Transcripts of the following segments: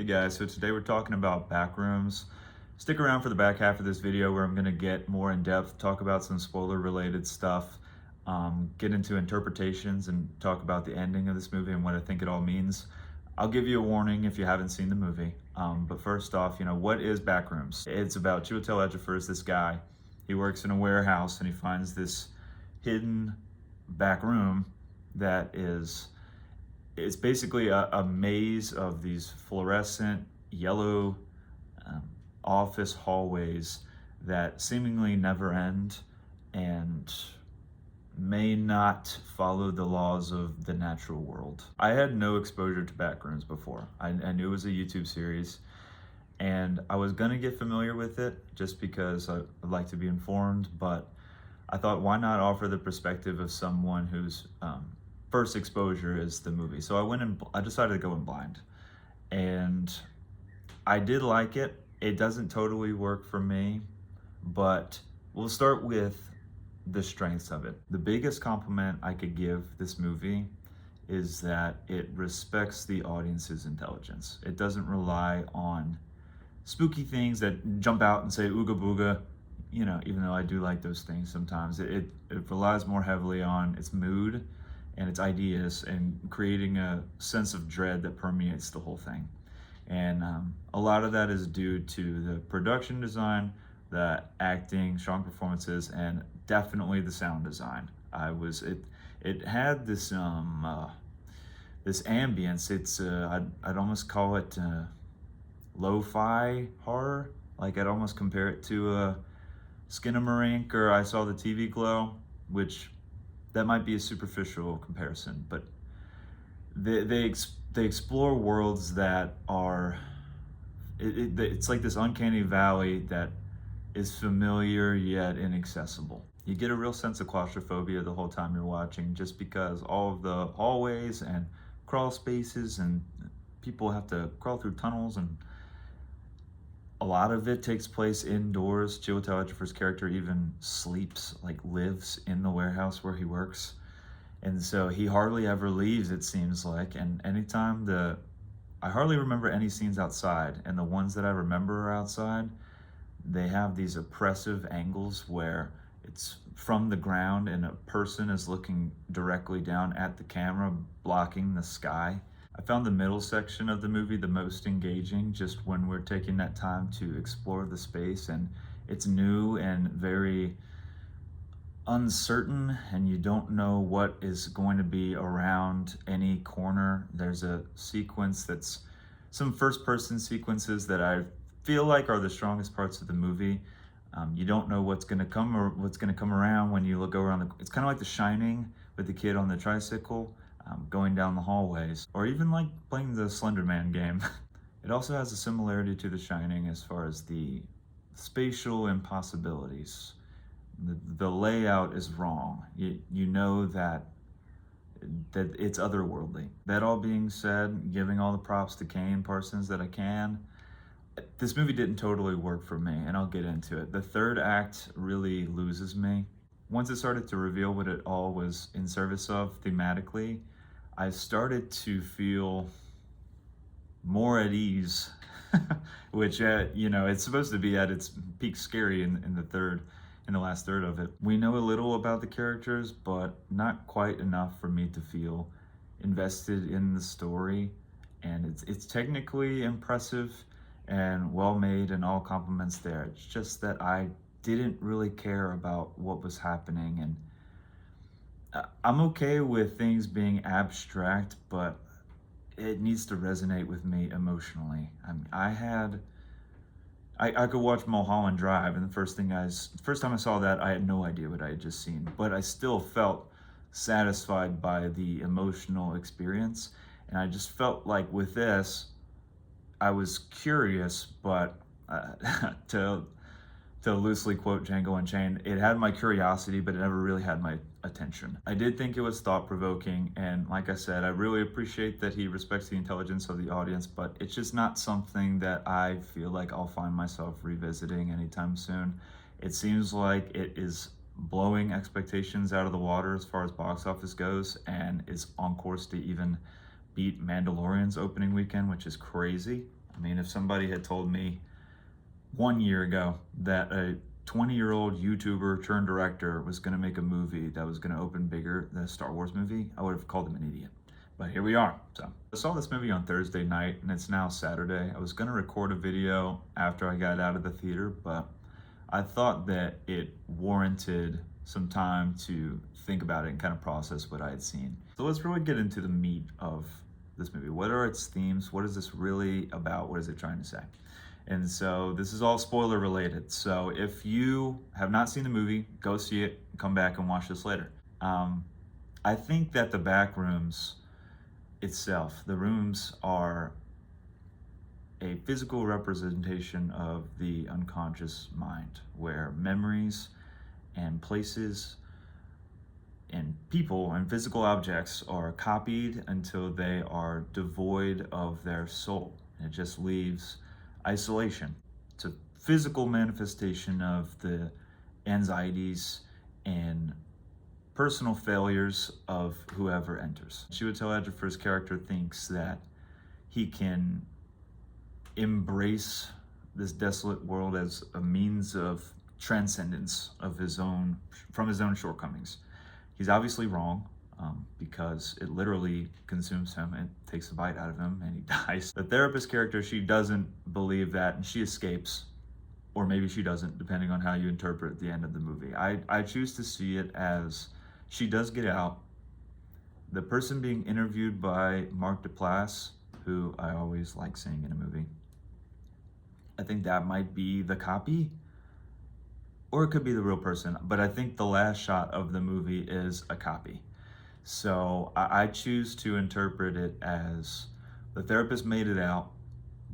Hey guys, so today we're talking about Backrooms. Stick around for the back half of this video where I'm going to get more in depth, talk about some spoiler related stuff, get into interpretations and talk about the ending of this movie and what I think it all means. I'll give you a warning if you haven't seen the movie. But first off, what is Backrooms? It's about Chiwetel Ejiofor, this guy. He works in a warehouse and he finds this hidden back room that is it's basically a maze of these fluorescent yellow office hallways that seemingly never end and may not follow the laws of the natural world. I had no exposure to Backrooms before. I knew it was a YouTube series and I was gonna get familiar with it just because I like to be informed, but I thought, why not offer the perspective of someone who's first exposure is the movie. So I decided to go in blind, and I did like it. It doesn't totally work for me, but we'll start with the strengths of it. The biggest compliment I could give this movie is that it respects the audience's intelligence. It doesn't rely on spooky things that jump out and say ooga booga, even though I do like those things sometimes. It relies more heavily on its mood and its ideas and creating a sense of dread that permeates the whole thing. And a lot of that is due to the production design, the acting, strong performances, and definitely the sound design. It had this this ambience. I'd almost call it lo-fi horror. Like, I'd almost compare it to Skinamarink or I Saw the TV Glow, which that might be a superficial comparison, but they explore worlds that are it's like this uncanny valley that is familiar yet inaccessible. You get a real sense of claustrophobia the whole time you're watching, just because all of the hallways and crawl spaces and people have to crawl through tunnels, and a lot of it takes place indoors. Chiwetel Ejiofor's character even lives in the warehouse where he works. And so he hardly ever leaves, it seems like. And I hardly remember any scenes outside. And the ones that I remember are outside, they have these oppressive angles where it's from the ground and a person is looking directly down at the camera, blocking the sky. I found the middle section of the movie the most engaging, just when we're taking that time to explore the space, and it's new and very uncertain and you don't know what is going to be around any corner. There's a sequence that's some first person sequences that I feel like are the strongest parts of the movie. You don't know what's going to come or what's going to come around when you look over it's kind of like The Shining with the kid on the tricycle. Going down the hallways, or even like playing the Slender Man game. It also has a similarity to The Shining as far as the spatial impossibilities. The layout is wrong. You know that it's otherworldly. That all being said, giving all the props to Kane Parsons that I can, this movie didn't totally work for me, and I'll get into it. The third act really loses me. Once it started to reveal what it all was in service of thematically, I started to feel more at ease, which, it's supposed to be at its peak scary in the last third of it. We know a little about the characters, but not quite enough for me to feel invested in the story. And it's technically impressive and well made and all compliments there. It's just that I didn't really care about what was happening, and I'm okay with things being abstract, but it needs to resonate with me emotionally. I could watch Mulholland Drive, and the first time I saw that, I had no idea what I had just seen, but I still felt satisfied by the emotional experience. And I just felt like with this, I was curious, but to loosely quote Django Unchained, it had my curiosity, but it never really had my attention. I did think it was thought-provoking, and like I said, I really appreciate that he respects the intelligence of the audience, but it's just not something that I feel like I'll find myself revisiting anytime soon. It seems like it is blowing expectations out of the water as far as box office goes, and is on course to even beat Mandalorian's opening weekend, which is crazy. I mean, if somebody had told me 1 year ago that a 20-year-old YouTuber turned director was going to make a movie that was going to open bigger than a Star Wars movie, I would have called him an idiot. But here we are. So I saw this movie on Thursday night and it's now Saturday. I was going to record a video after I got out of the theater, but I thought that it warranted some time to think about it and kind of process what I had seen. So let's really get into the meat of this movie. What are its themes? What is this really about? What is it trying to say? And so this is all spoiler related. So if you have not seen the movie, go see it, come back and watch this later. I think that the Backrooms itself, the rooms are a physical representation of the unconscious mind, where memories and places and people and physical objects are copied until they are devoid of their soul. And it just leaves isolation. It's a physical manifestation of the anxieties and personal failures of whoever enters. Chiwetel Ejiofor's character thinks that he can embrace this desolate world as a means of transcendence of from his own shortcomings. He's obviously wrong, because it literally consumes him and takes a bite out of him and he dies. The therapist character, she doesn't believe that and she escapes, or maybe she doesn't, depending on how you interpret the end of the movie. I choose to see it as she does get out. The person being interviewed by Mark Duplass, who I always like seeing in a movie, I think that might be the copy, or it could be the real person, but I think the last shot of the movie is a copy. So I choose to interpret it as the therapist made it out,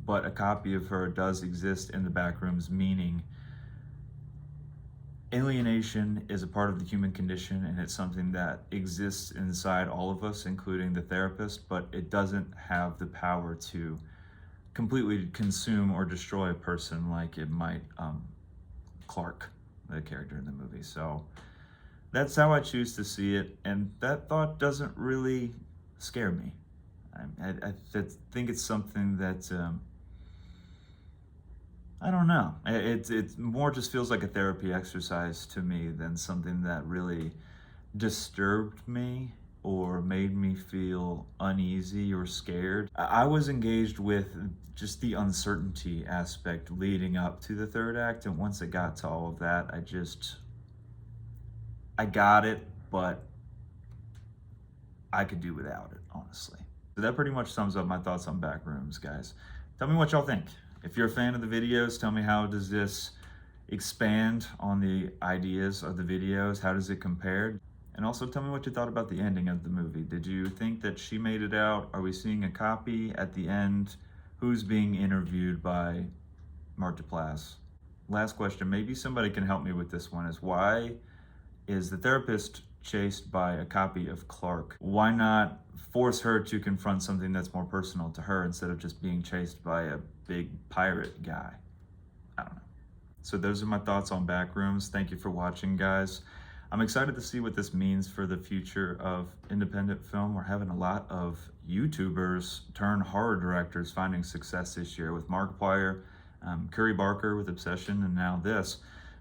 but a copy of her does exist in the Backrooms, meaning alienation is a part of the human condition and it's something that exists inside all of us, including the therapist, but it doesn't have the power to completely consume or destroy a person like it might Clark, the character in the movie. So that's how I choose to see it, and that thought doesn't really scare me. I think it's something that I don't know. It more just feels like a therapy exercise to me than something that really disturbed me or made me feel uneasy or scared. I was engaged with just the uncertainty aspect leading up to the third act, and once it got to all of that, I got it, but I could do without it, honestly. So that pretty much sums up my thoughts on Backrooms, guys. Tell me what y'all think. If you're a fan of the videos, tell me, how does this expand on the ideas of the videos? How does it compare? And also tell me what you thought about the ending of the movie. Did you think that she made it out? Are we seeing a copy at the end? Who's being interviewed by Mark Duplass? Last question, maybe somebody can help me with this one, is why is the therapist chased by a copy of Clark? Why not force her to confront something that's more personal to her instead of just being chased by a big pirate guy? I don't know. So those are my thoughts on Backrooms. Thank you for watching, guys. I'm excited to see what this means for the future of independent film. We're having a lot of YouTubers turn horror directors finding success this year, with Markiplier, Curry Barker with Obsession, and now this.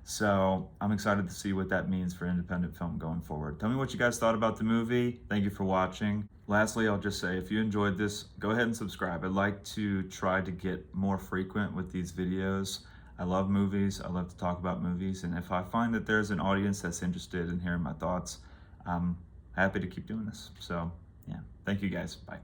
So I'm excited to see what that means for independent film going forward. Tell me what you guys thought about the movie. Thank you for watching. Lastly, I'll just say, if you enjoyed this, go ahead and subscribe. I'd like to try to get more frequent with these videos. I love movies. I love to talk about movies. And if I find that there's an audience that's interested in hearing my thoughts, I'm happy to keep doing this. So yeah, thank you guys. Bye.